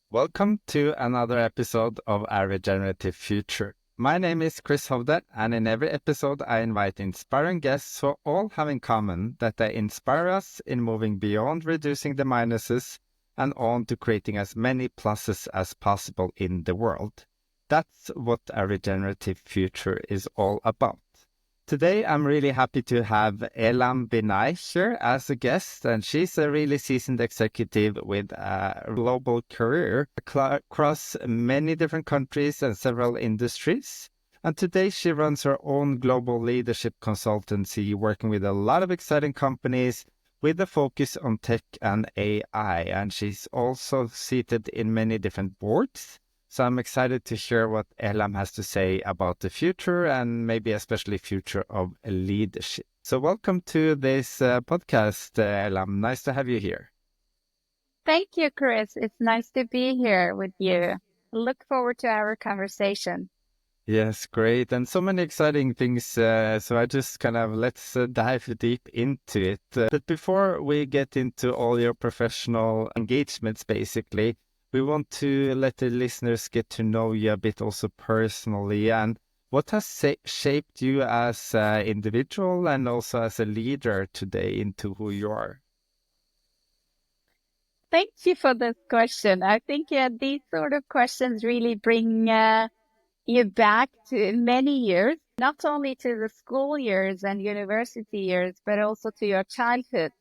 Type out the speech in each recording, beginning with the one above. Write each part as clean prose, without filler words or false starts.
Welcome to another episode of Our Regenerative Future. My name is Chris Hovde, and in every episode I invite inspiring guests who all have in common that they inspire us in moving beyond reducing the minuses and on to creating as many pluses as possible in the world. That's what a regenerative future is all about. Today, I'm really happy to have Elham Binai here as a guest, and she's a really seasoned executive with a global career across many different countries and several industries. And today, she runs her own global leadership consultancy, working with a lot of exciting companies with a focus on tech and AI. And she's also seated in many different boards. So I'm excited to hear what Elham has to say about the future and maybe especially future of leadership. So welcome to this podcast, Elham. Nice to have you here. Thank you, Chris. It's nice to be here with you. Look forward to our conversation. Yes, great. And so many exciting things. So I just let's dive deep into it. But before we get into all your professional engagements, basically, we want to let the listeners get to know you a bit also personally. And what has shaped you as an individual and also as a leader today into who you are? Thank you for this question. I think these sort of questions really bring you back to many years, not only to the school years and university years, but also to your childhood,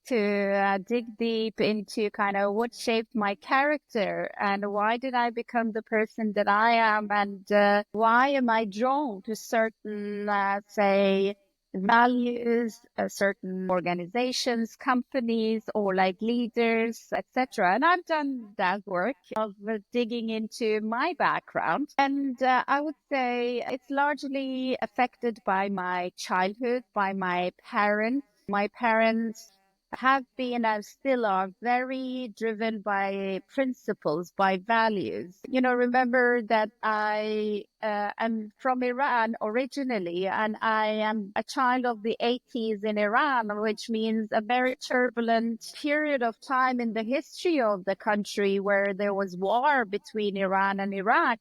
to dig deep into kind of what shaped my character and why did I become the person that I am and why am I drawn to certain, say, values, certain organizations, companies, or like leaders, etc. And I've done that work of digging into my background. And I would say it's largely affected by my childhood, by my parents. My parents have been and still are very driven by principles, by values. Remember that I am from Iran originally, and I am a child of the 80s in Iran, which means a very turbulent period of time in the history of the country where there was war between Iran and Iraq.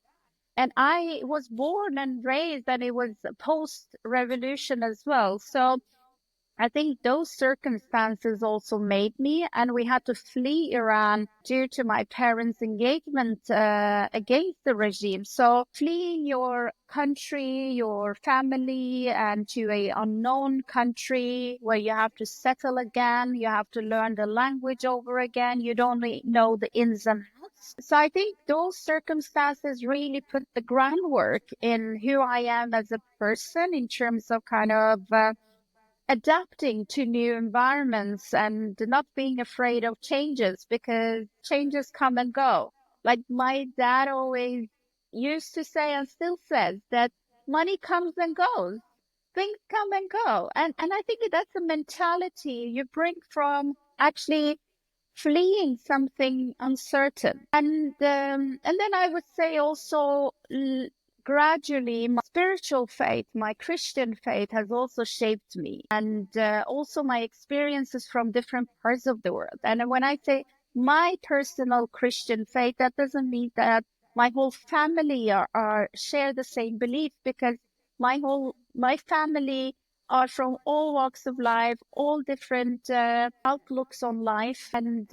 And I was born and raised, and it was post-revolution as well. So I think those circumstances also made me, and we had to flee Iran due to my parents' engagement against the regime. So fleeing your country, your family, and to a unknown country where you have to settle again, you have to learn the language over again, you don't really know the ins and outs. So I think those circumstances really put the groundwork in who I am as a person in terms of kind of adapting to new environments and not being afraid of changes because changes come and go. Like my dad always used to say and still says that money comes and goes. Things come and go. And I think that's a mentality you bring from actually fleeing something uncertain. And then I would say also gradually my spiritual faith, my Christian faith has also shaped me, and also my experiences from different parts of the world. And when I say my personal Christian faith, that doesn't mean that my whole family are share the same belief, because my family are from all walks of life, all different outlooks on life, and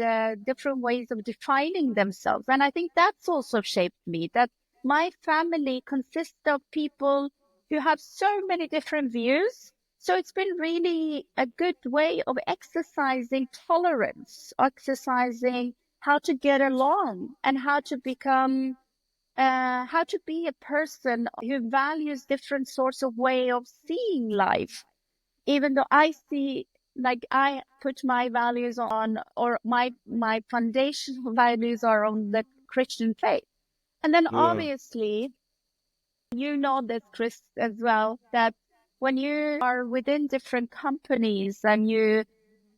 different ways of defining themselves. And I think that's also shaped me, that my family consists of people who have so many different views. So it's been really a good way of exercising tolerance, exercising how to get along and how to become how to be a person who values different sorts of way of seeing life. Even though I see, like I put my values on, or my foundational values are on the Christian faith. And then Mm. obviously, you know this, Chris, as well, that when you are within different companies and you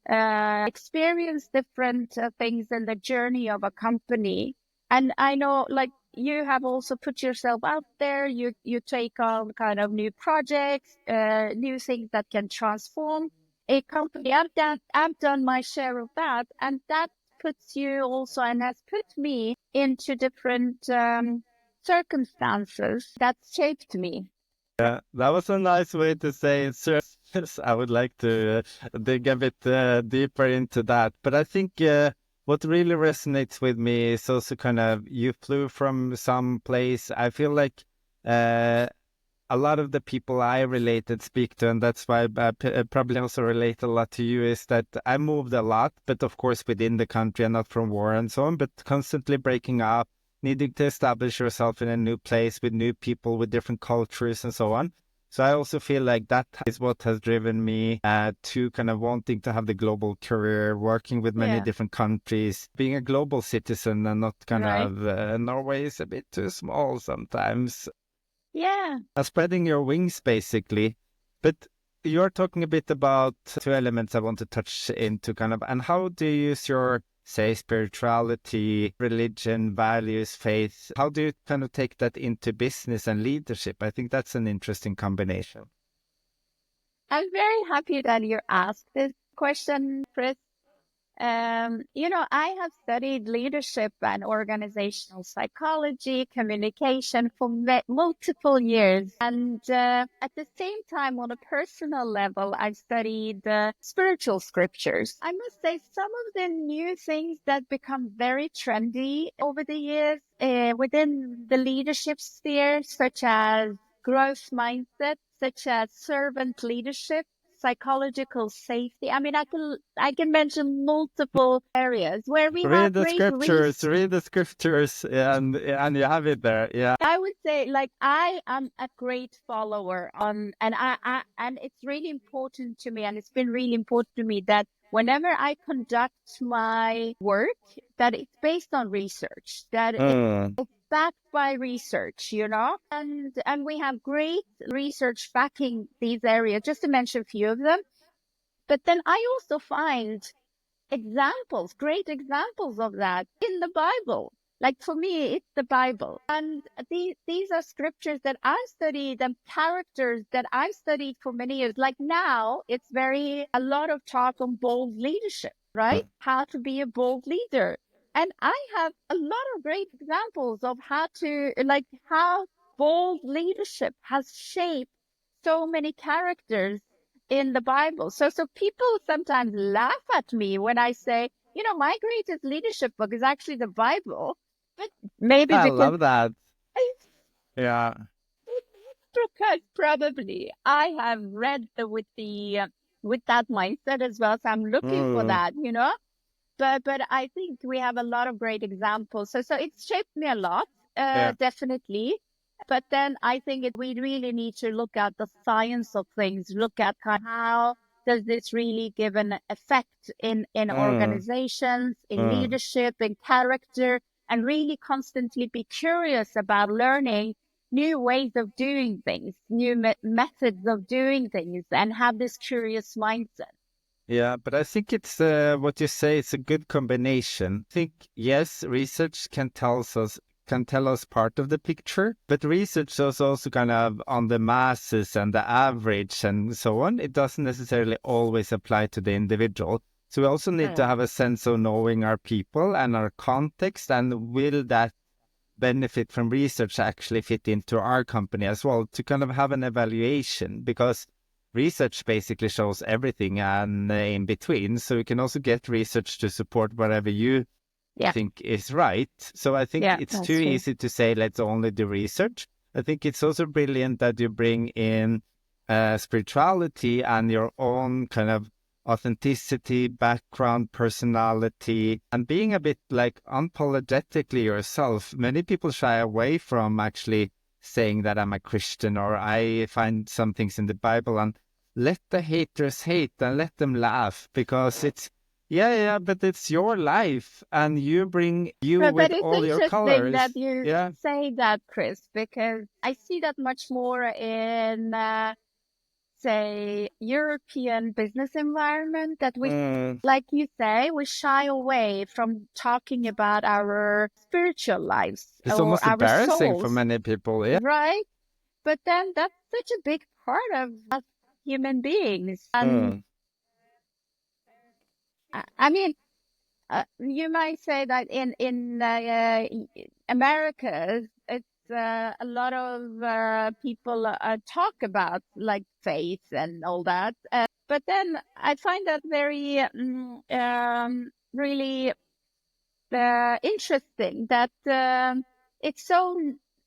experience different things in the journey of a company. And I know, like, you have also put yourself out there. You take on kind of new projects, new things that can transform a company. I've done my share of that, and that puts you also and has put me into different circumstances that shaped me. Yeah, that was a nice way to say it. Sir. I would like to dig a bit deeper into that. But I think what really resonates with me is also kind of you flew from some place. I feel like a lot of the people I related speak to, and that's why I probably also relate a lot to you, is that I moved a lot, but of course within the country and not from war and so on, but constantly breaking up, needing to establish yourself in a new place with new people, with different cultures and so on. So I also feel like that is what has driven me to kind of wanting to have the global career, working with many Yeah, different countries, being a global citizen and not kind right. of Norway is a bit too small sometimes. Yeah. Spreading your wings, basically. But you're talking a bit about two elements I want to touch into kind of, and how do you use your, say, spirituality, religion, values, faith? How do you kind of take that into business and leadership? I think that's an interesting combination. I'm very happy that you asked this question, Chris. I have studied leadership and organizational psychology, communication for multiple years. And at the same time, on a personal level, I've studied spiritual scriptures. I must say, some of the new things that become very trendy over the years within the leadership sphere, such as growth mindset, such as servant leadership, psychological safety. I mean, I can mention multiple areas where we have great research. Read the scriptures, and you have it there. Yeah. I would say, like, I am a great follower on, and and it's really important to me, and it's been really important to me that whenever I conduct my work, that it's based on research, that Mm. it's backed by research, and we have great research backing these areas, just to mention a few of them. But then I also find examples, great examples of that in the Bible. Like for me, it's the Bible. And these are scriptures that I've studied and characters that I've studied for many years. Like now, it's a lot of talk on bold leadership, right? How to be a bold leader. And I have a lot of great examples of how bold leadership has shaped so many characters in the Bible. So people sometimes laugh at me when I say, my greatest leadership book is actually the Bible, but maybe I because love that. Yeah. because probably I have read with that mindset as well. So I'm looking for Mm. that. But I think we have a lot of great examples. So it's shaped me a lot, Yeah. definitely. But then I think we really need to look at the science of things, look at kind of how does this really give an effect in Mm. organizations, in Mm. leadership, in character, and really constantly be curious about learning new ways of doing things, new methods of doing things, and have this curious mindset. Yeah, but I think it's what you say. It's a good combination. I think yes, research can tell us part of the picture, but research is also kind of on the masses and the average and so on. It doesn't necessarily always apply to the individual. So we also need to have a sense of knowing our people and our context, and will that benefit from research actually fit into our company as well, to kind of have an evaluation, because research basically shows everything and in between. So you can also get research to support whatever you Yeah, think is right. So I think yeah, it's too that's true. easy to say, let's only do research. I think it's also brilliant that you bring in spirituality and your own kind of authenticity, background, personality, and being a bit like unapologetically yourself. Many people shy away from actually saying that I'm a Christian or I find some things in the Bible, and let the haters hate and let them laugh, because it's, yeah, but it's your life and you bring you But with it's all your interesting that colors. you Yeah. say that, Chris, because I see that much more in, say, European business environment that Mm. like you say, we shy away from talking about our spiritual lives It's or almost our embarrassing for souls, many people. Yeah. right? But then that's such a big part of us human beings. And Mm. I mean, You might say that in America, it's a lot of people talk about like faith and all that. But then I find that very really interesting that it's so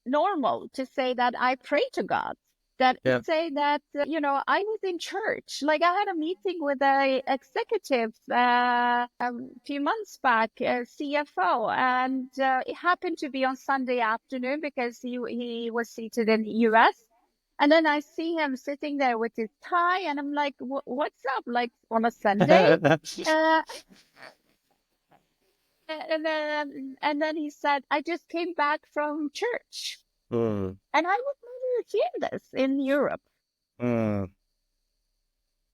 normal to say that I pray to God. That Yeah. say that I was in church. Like I had a meeting with a executive a few months back, CFO, and it happened to be on Sunday afternoon because he was seated in the US. And then I see him sitting there with his tie, and I'm like, "What's up?" Like on a Sunday. Uh, and then he said, I just came back from church. Mm, And I would never hear this in Europe. mm,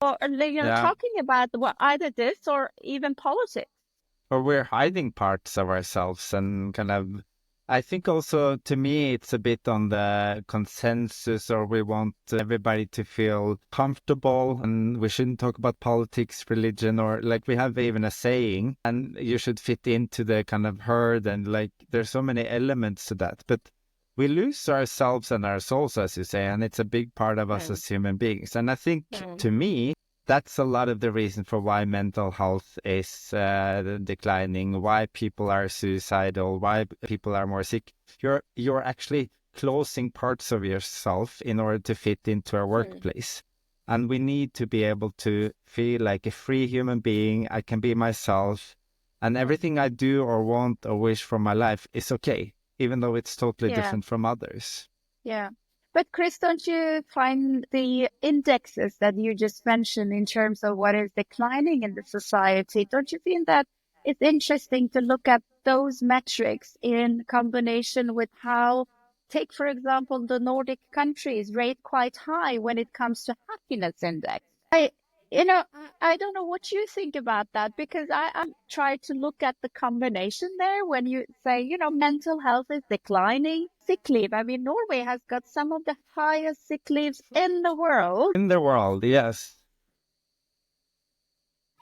Or, yeah. talking about either this or even politics. Or we're hiding parts of ourselves and kind of, I think also to me, it's a bit on the consensus, or we want everybody to feel comfortable and we shouldn't talk about politics, religion, or like we have even a saying, and you should fit into the kind of herd. And like, there's so many elements to that, but we lose ourselves and our souls, as you say, and it's a big part of us Mm. as human beings. And I think Mm. to me, that's a lot of the reason for why mental health is declining, why people are suicidal, why people are more sick. You're actually closing parts of yourself in order to fit into a workplace. And we need to be able to feel like a free human being. I can be myself, and everything I do or want or wish for my life is okay, even though it's totally Yeah, different from others. yeah. But Chris, don't you find the indexes that you just mentioned in terms of what is declining in the society, don't you feel that it's interesting to look at those metrics in combination with how, take for example, the Nordic countries rate quite high when it comes to happiness index? I don't know what you think about that, because I try to look at the combination there when you say, mental health is declining. Sick leave. I mean, Norway has got some of the highest sick leaves in the world, In the world, yes.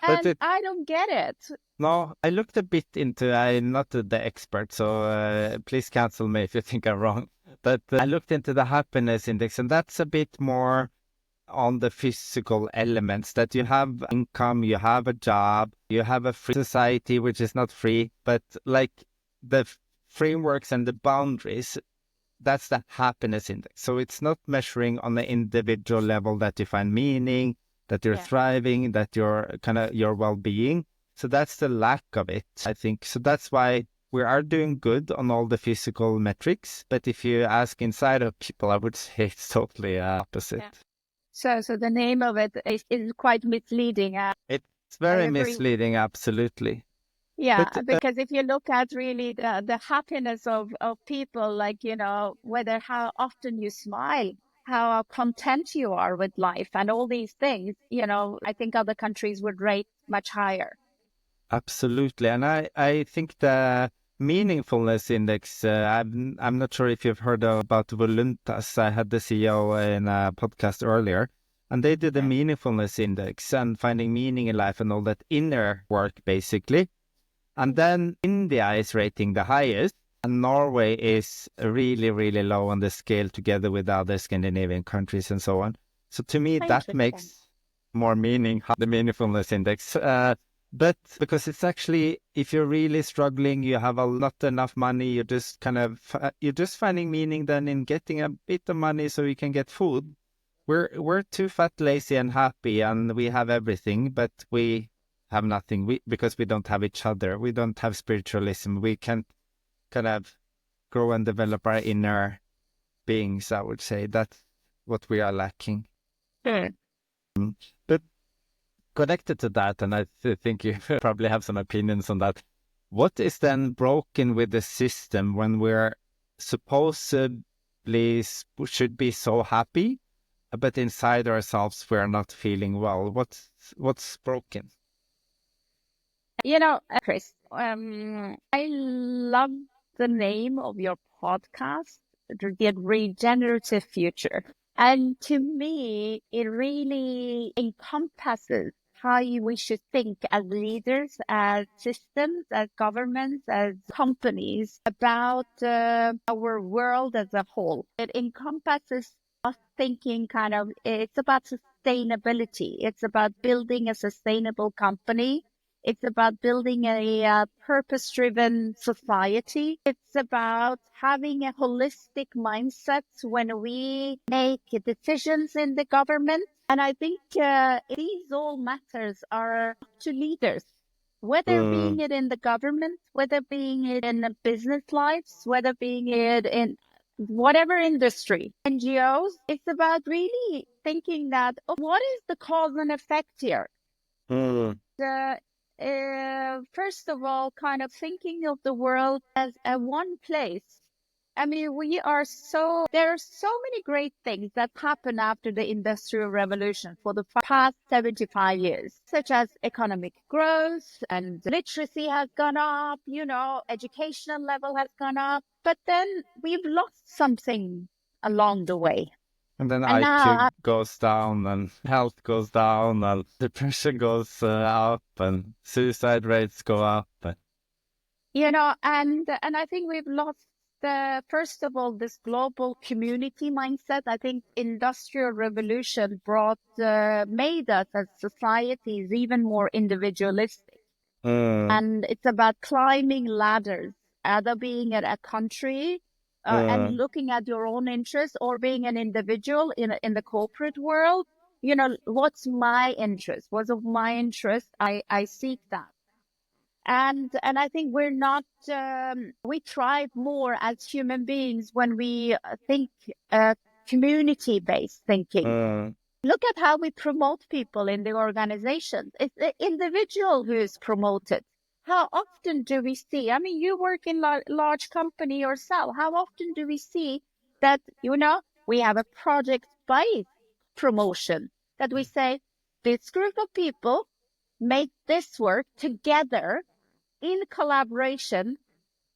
But and I don't get it. no, I looked a bit into, I'm not the expert, so please cancel me if you think I'm wrong. But I looked into the happiness index, and that's a bit more on the physical elements, that you have income, you have a job, you have a free society, which is not free, but like the frameworks and the boundaries, that's the happiness index. So it's not measuring on the individual level that you find meaning, that you're Yeah. thriving, that you're kind of your well-being. So that's the lack of it, I think. So that's why we are doing good on all the physical metrics. But if you ask inside of people, I would say it's totally opposite. Yeah. So the name of it is quite misleading. It's I very agree. misleading, absolutely. Yeah, But because if you look at really the happiness of people, like, whether how often you smile, how content you are with life and all these things, I think other countries would rate much higher. absolutely. And I think the meaningfulness index, I'm not sure if you've heard about Voluntas. I had the CEO in a podcast earlier, and they did the Yeah. meaningfulness index and finding meaning in life and all that inner work, basically. And then India is rating the highest, and Norway is really, really low on the scale together with other Scandinavian countries and so on. So to me, that Interesting. makes more meaning, the meaningfulness index. But because it's actually, if you're really struggling, you have not enough money, you're just you're just finding meaning then in getting a bit of money so you can get food. We're too fat, lazy, and happy, and we have everything, but we have nothing. Because we don't have each other. We don't have spiritualism. We can't kind of grow and develop our inner beings, I would say. That's what we are lacking. Hmm. But connected to that, and I think you probably have some opinions on that. What is then broken with the system when we're supposedly should be so happy, but inside ourselves we're not feeling well? What's broken? Chris, I love the name of your podcast, The Regenerative Future. And to me, it really encompasses how we should think as leaders, as systems, as governments, as companies about our world as a whole. It encompasses us thinking it's about sustainability. It's about building a sustainable company. It's about building a purpose-driven society. It's about having a holistic mindset when we make decisions in the government. And I think these all matters are up to leaders, whether being it in the government, whether being it in the business lives, whether being it in whatever industry, NGOs. It's about really thinking that, what is the cause and effect here? First of all, kind of thinking of the world as a one place. I mean, there are so many great things that happened after the Industrial Revolution for the past 75 years, such as economic growth and literacy has gone up, educational level has gone up, but then we've lost something along the way. And then And IQ now, goes down and health goes down and depression goes up and suicide rates go up. and I think we've lost first of all, this global community mindset. I think Industrial Revolution made us as societies even more individualistic. And it's about climbing ladders, either being at a country and looking at your own interests, or being an individual in the corporate world. What's my interest? What's of my interest? I seek that. And I think we thrive more as human beings when we think community-based thinking. Look at how we promote people in the organization. It's the individual who is promoted. How often do we see, I mean, you work in a large company yourself. How often do we see that, we have a project-based promotion, that we say, this group of people make this work together in collaboration,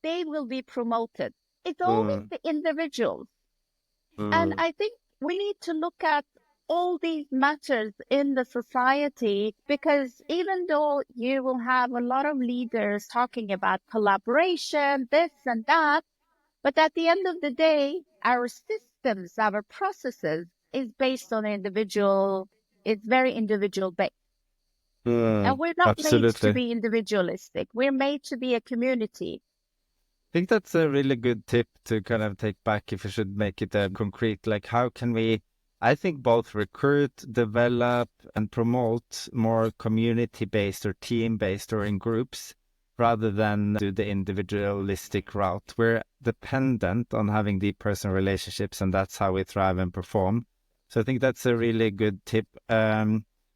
they will be promoted. It's always the individuals. And I think we need to look at all these matters in the society, because even though you will have a lot of leaders talking about collaboration, this and that, but at the end of the day, our systems, our processes is based on it's very individual based. And we're not made to be individualistic. We're made to be a community. I think that's a really good tip to kind of take back if we should make it concrete. Like, how can we, I think, both recruit, develop, and promote more community-based or team-based or in groups, rather than do the individualistic route. We're dependent on having deep personal relationships, and that's how we thrive and perform. So I think that's a really good tip.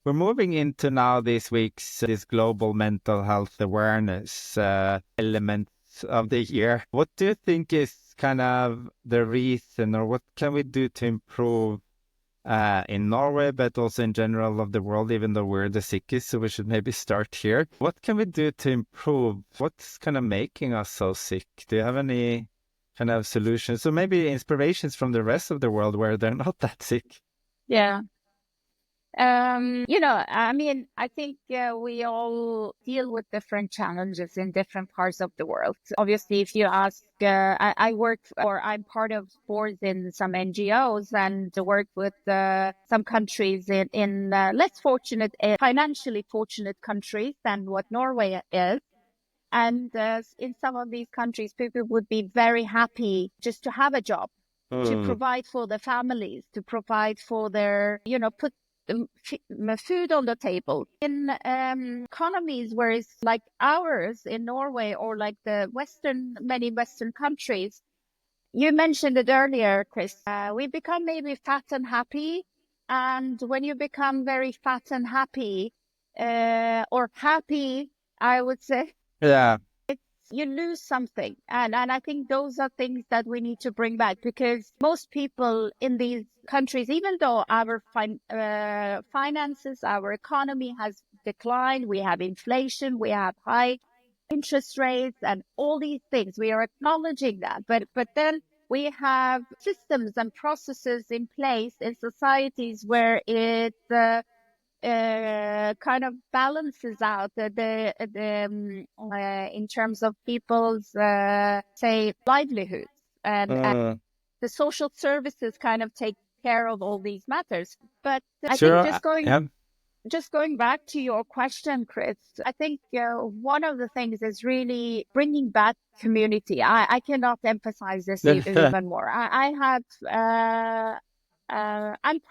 We're moving into now this global mental health awareness element of the year. What do you think is kind of the reason, or what can we do to improve in Norway, but also in general of the world, even though we're the sickest, so we should maybe start here. What can we do to improve? What's kind of making us so sick? Do you have any kind of solutions? So maybe inspirations from the rest of the world where they're not that sick? Yeah. I mean, I think we all deal with different challenges in different parts of the world. Obviously, if you ask, I work, or I'm part of boards in some NGOs and work with some countries in less fortunate, financially fortunate countries than what Norway is. And in some of these countries, people would be very happy just to have a job, to provide for their families, to provide for their, put food on the table. In economies where it's like ours in Norway, or like many Western countries, you mentioned it earlier, Chris, we become maybe fat and happy. And when you become very fat and happy, or happy, I would say, yeah, you lose something. And I think those are things that we need to bring back, because most people in these countries, even though our finances, our economy has declined, we have inflation, we have high interest rates and all these things, we are acknowledging that. But then we have systems and processes in place in societies where kind of balances out in terms of people's say livelihoods, and the social services kind of take care of all these matters. But I think Sure. just going back to your question, Chris, I think one of the things is really bringing back community. I cannot emphasize this even more. I'm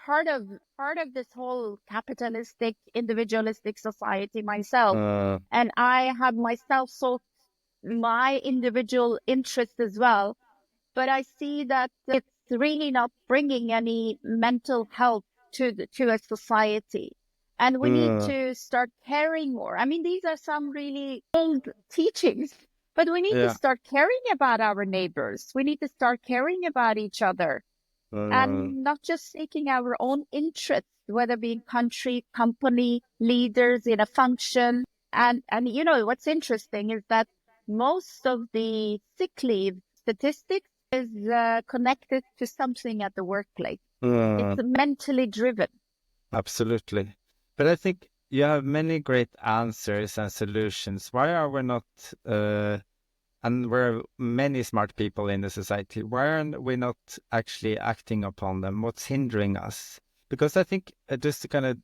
part of this whole capitalistic, individualistic society myself, and I have myself sought my individual interest as well. But I see that it's really not bringing any mental health to a society. And we need to start caring more. I mean, these are some really old teachings, but we need to start caring about our neighbors. We need to start caring about each other and not just seeking our own interests, whether being country, company, leaders in a function. And you know, what's interesting is that most of the sick leave statistics is connected to something at the workplace. It's mentally driven. Absolutely. But I think you have many great answers and solutions. Why are we not, and we're many smart people in the society, why are we not actually acting upon them? What's hindering us? Because I think just to kind of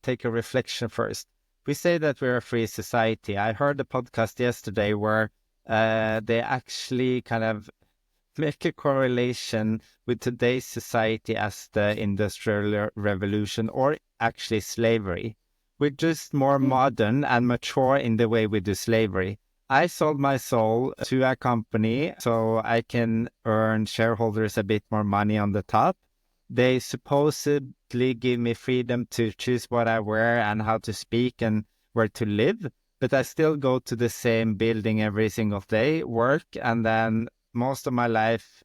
take a reflection first, we say that we're a free society. I heard a podcast yesterday where they actually kind of make a correlation with today's society as the Industrial Revolution, or actually slavery. We're just more modern and mature in the way we do slavery. I sold my soul to a company so I can earn shareholders a bit more money on the top. They supposedly give me freedom to choose what I wear and how to speak and where to live, but I still go to the same building every single day, work, and then most of my life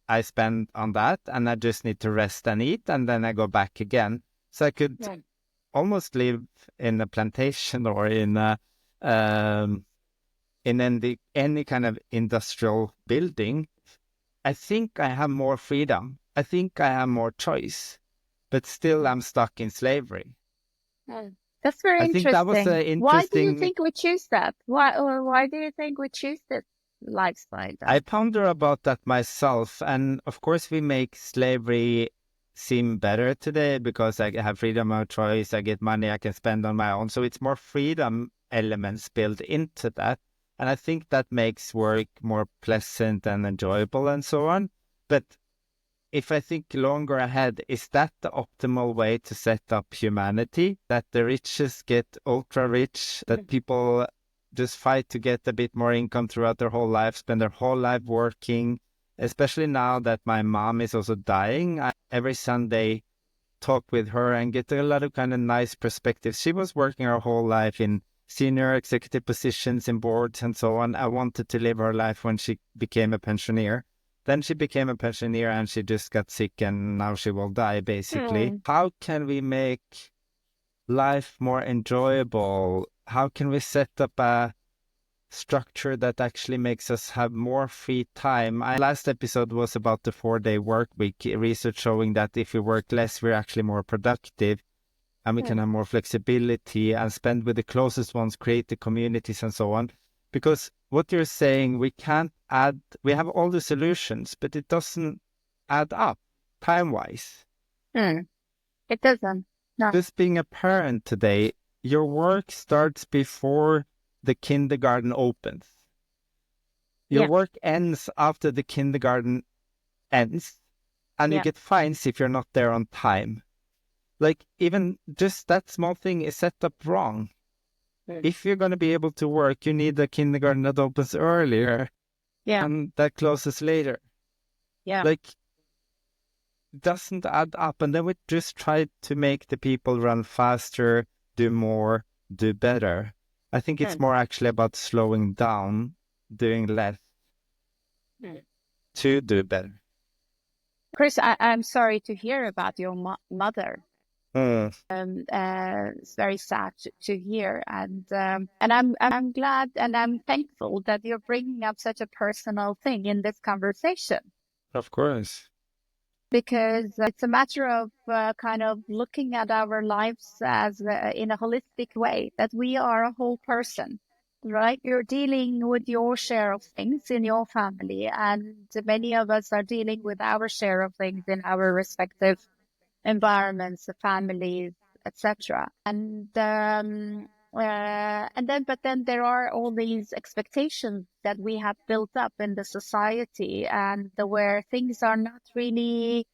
I spend on that, and I just need to rest and eat, and then I go back again. So I could almost live in a plantation or in any kind of industrial building. I think I have more freedom. I think I have more choice, but still I'm stuck in slavery. That's very interesting. I think that was interesting. Why do you think we choose that? Why do you think we choose this lifestyle? I ponder about that myself, and of course we make slavery seem better today because I have freedom of choice, I get money I can spend on my own, so it's more freedom elements built into that, and I think that makes work more pleasant and enjoyable and so on. But if I think longer ahead, is that the optimal way to set up humanity? That the richest get ultra rich, that people just fight to get a bit more income throughout their whole life, spend their whole life working, especially now that my mom is also dying. I every Sunday talk with her and get a lot of kind of nice perspectives. She was working her whole life in senior executive positions in boards and so on. I wanted to live her life when she became a pensioner. Then she became a pensioner and she just got sick and now she will die, basically. How can we make life more enjoyable? How can we set up a structure that actually makes us have more free time? Last episode was about the 4-day work week, research showing that if we work less, we're actually more productive and we can have more flexibility and spend with the closest ones, create the communities and so on. Because what you're saying, we have all the solutions, but it doesn't add up time-wise. It doesn't. No. Just being a parent today, your work starts before the kindergarten opens. Your work ends after the kindergarten ends, and you get fines if you're not there on time. Like, even just that small thing is set up wrong. If you're going to be able to work, you need a kindergarten that opens earlier and that closes later. Like, it doesn't add up. And then we just try to make the people run faster, do more, do better. I think it's more actually about slowing down, doing less to do better. Chris, I'm sorry to hear about your mother. It's very sad to hear, and I'm glad and I'm thankful that you're bringing up such a personal thing in this conversation. Of course. because it's a matter of kind of looking at our lives as in a holistic way, that we are a whole person, right? You're dealing with your share of things in your family, and many of us are dealing with our share of things in our respective environments, families, etc. But then there are all these expectations that we have built up in the society, and where things are not really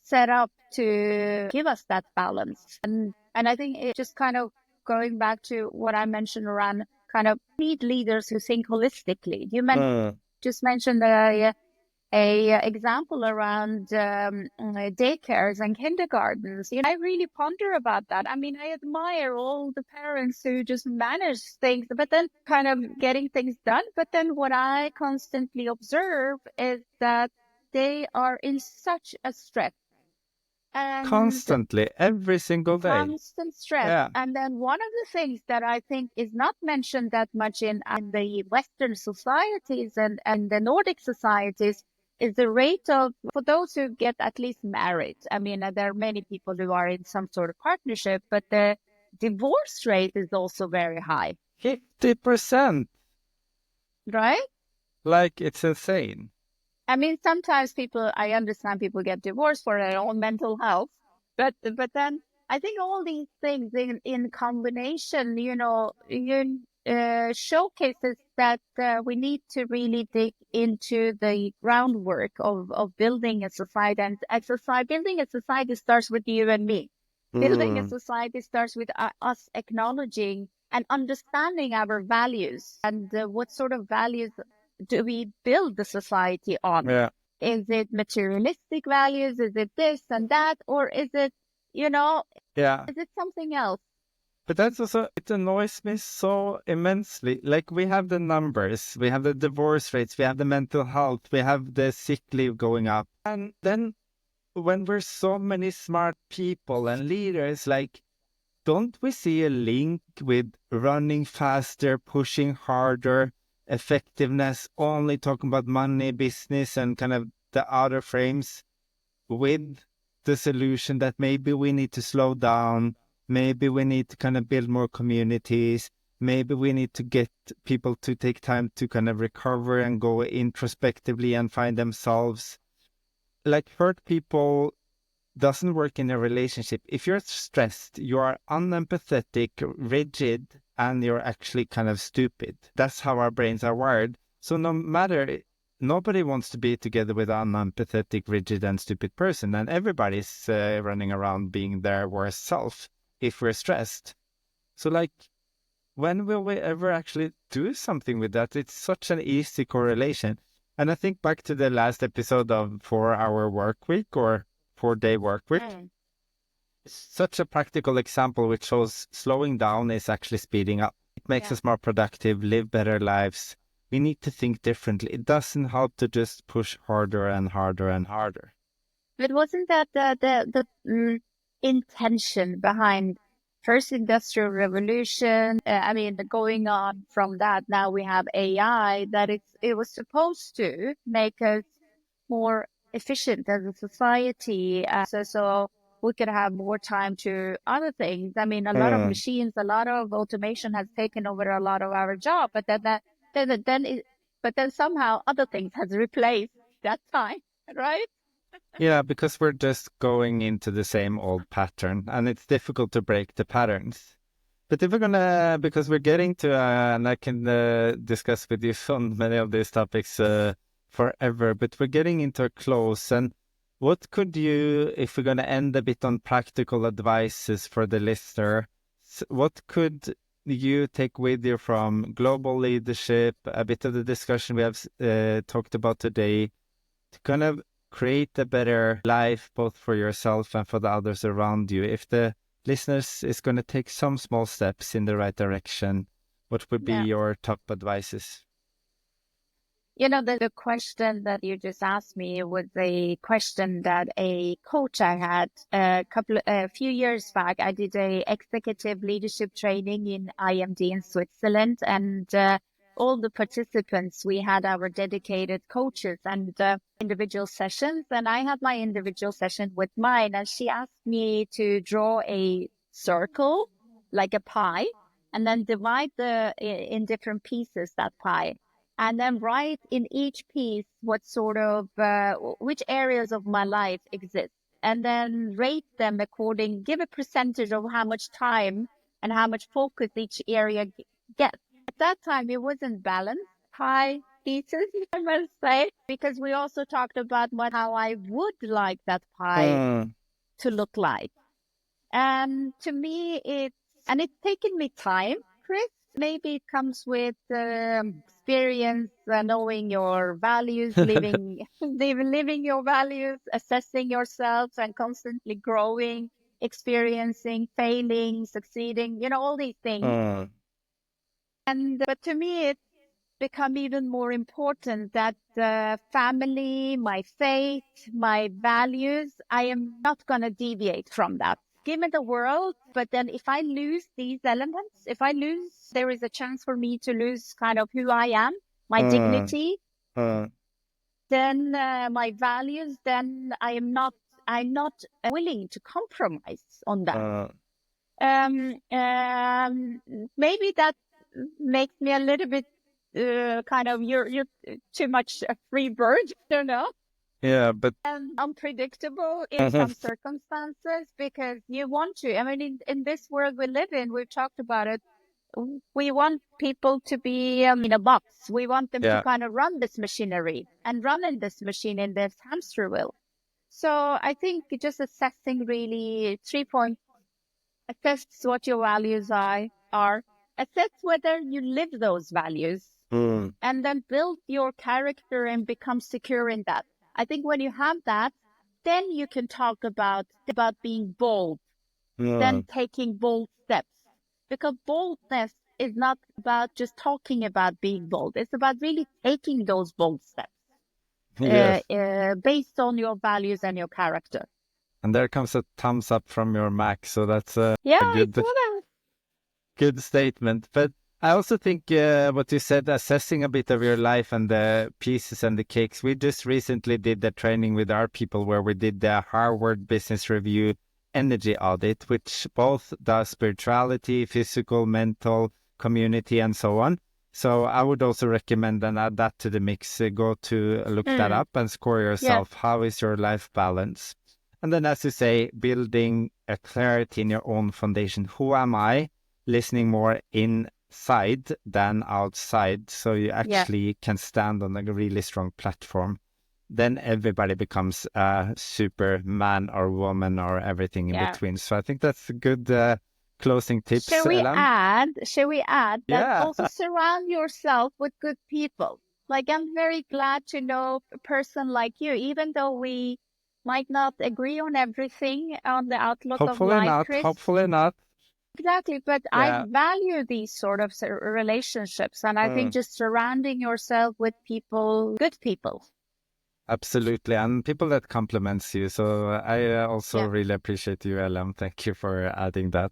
set up to give us that balance. And I think it just kind of going back to what I mentioned around kind of need leaders who think holistically. Just mentioned a example around daycares and kindergartens. I really ponder about that. I mean, I admire all the parents who just manage things, but then kind of getting things done. But then what I constantly observe is that they are in such a stress. And Constantly, every single day. constant stress. Yeah. And then one of the things that I think is not mentioned that much in the Western societies and the Nordic societies is the rate of, for those who get at least married. I mean, there are many people who are in some sort of partnership, but the divorce rate is also very high. 50%. Right? Like, it's insane. I mean, sometimes I understand people get divorced for their own mental health, but then I think all these things in combination, showcases that we need to really dig into the groundwork of building a society. And building a society starts with you and me. Building a society starts with us acknowledging and understanding our values, and what sort of values do we build the society on? Yeah. Is it materialistic values? Is it this and that? Or is it, Yeah. is it something else? But that's also, it annoys me so immensely. Like, we have the numbers, we have the divorce rates, we have the mental health, we have the sick leave going up. And then when we're so many smart people and leaders, like, don't we see a link with running faster, pushing harder, effectiveness, only talking about money, business, and kind of the outer frames, with the solution that maybe we need to slow down, maybe we need to kind of build more communities, maybe we need to get people to take time to kind of recover and go introspectively and find themselves. Like, hurt people doesn't work in a relationship. If you're stressed, you are unempathetic, rigid, and you're actually kind of stupid. That's how our brains are wired. So nobody wants to be together with an unempathetic, rigid, and stupid person. And everybody's running around being their worst self if we're stressed. So, like, when will we ever actually do something with that? It's such an easy correlation. And I think back to the last episode of 4-hour work week or 4-day work week. Such a practical example which shows slowing down is actually speeding up. It makes us more productive, live better lives. We need to think differently. It doesn't help to just push harder and harder and harder. But wasn't that the intention behind first industrial revolution? I mean, going on from that, now we have AI, that it was supposed to make us more efficient as a society, so we could have more time to other things. I mean, a lot of machines, a lot of automation has taken over a lot of our job, but then somehow other things has replaced that time, right? Yeah, because we're just going into the same old pattern, and it's difficult to break the patterns. But if we're gonna, because we're getting to, and I can discuss with you on many of these topics forever, but we're getting into a close. And what could you, if we're gonna end a bit on practical advices for the listener, what could you take with you from global leadership, a bit of the discussion we have talked about today, to kind of create a better life both for yourself and for the others around you? If the listeners is going to take some small steps in the right direction, what would be your top advices? The question that you just asked me was a question that a coach I had a few years back. I did a executive leadership training in IMD in Switzerland, and all the participants, we had our dedicated coaches and individual sessions. And I had my individual session with mine, and she asked me to draw a circle, like a pie, and then divide in different pieces that pie. And then write in each piece what sort of, which areas of my life exist. And then rate them give a percentage of how much time and how much focus each area gets. At that time, it wasn't balanced pie pieces, I must say, because we also talked about how I would like that pie to look like. And to me, it's taken me time, Chris. Maybe it comes with experience, knowing your values, living your values, assessing yourself, and constantly growing, experiencing, failing, succeeding. All these things. But to me, it's become even more important that family, my faith, my values, I am not going to deviate from that. Give me the world, but then if I lose these elements, there is a chance for me to lose kind of who I am, my dignity, then my values, then I'm not willing to compromise on that. Maybe that makes me a little bit kind of you're too much a free bird, don't know. Yeah, but Unpredictable in some circumstances, because you want to. I mean, in this world we live in, we've talked about it. We want people to be in a box. We want them to kind of run this machinery and run in this machine, in this hamster wheel. So I think just assessing really 3 points. Assess what your values are. Assess whether you live those values, and then build your character and become secure in that. I think when you have that, then you can talk about being bold, then taking bold steps. Because boldness is not about just talking about being bold. It's about really taking those bold steps based on your values and your character. And there comes a thumbs up from your Mac, so that's a good statement. But I also think what you said, assessing a bit of your life and the pieces and the cakes. We just recently did the training with our people where we did the Harvard Business Review energy audit, which both does spirituality, physical, mental, community, and so on. So I would also recommend and add that to the mix. Go to look that up and score yourself. How is your life balance? And then, as you say, building a clarity in your own foundation. Who am I? Listening more inside than outside. So you actually can stand on a really strong platform. Then everybody becomes a superman or woman or everything in between. So I think that's a good closing tips. Shall we add that also surround yourself with good people? Like, I'm very glad to know a person like you, even though we might not agree on everything on the outlook of life, Chris. Hopefully not. Exactly, but I value these sort of relationships, and I think just surrounding yourself with good people. Absolutely, and people that compliments you. So I also really appreciate you, Elham. Thank you for adding that.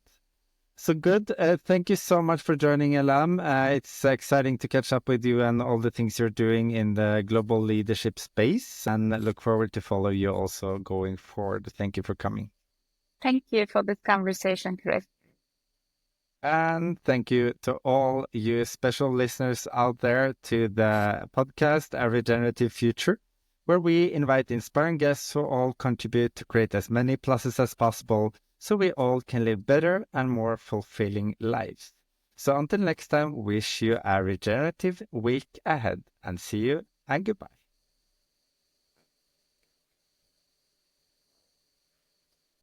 So good. Thank you so much for joining, Elham. It's exciting to catch up with you and all the things you're doing in the global leadership space, and look forward to follow you also going forward. Thank you for coming. Thank you for this conversation, Chris. And thank you to all you special listeners out there to the podcast, A Regenerative Future, where we invite inspiring guests who all contribute to create as many pluses as possible so we all can live better and more fulfilling lives. So until next time, wish you a regenerative week ahead, and see you and goodbye.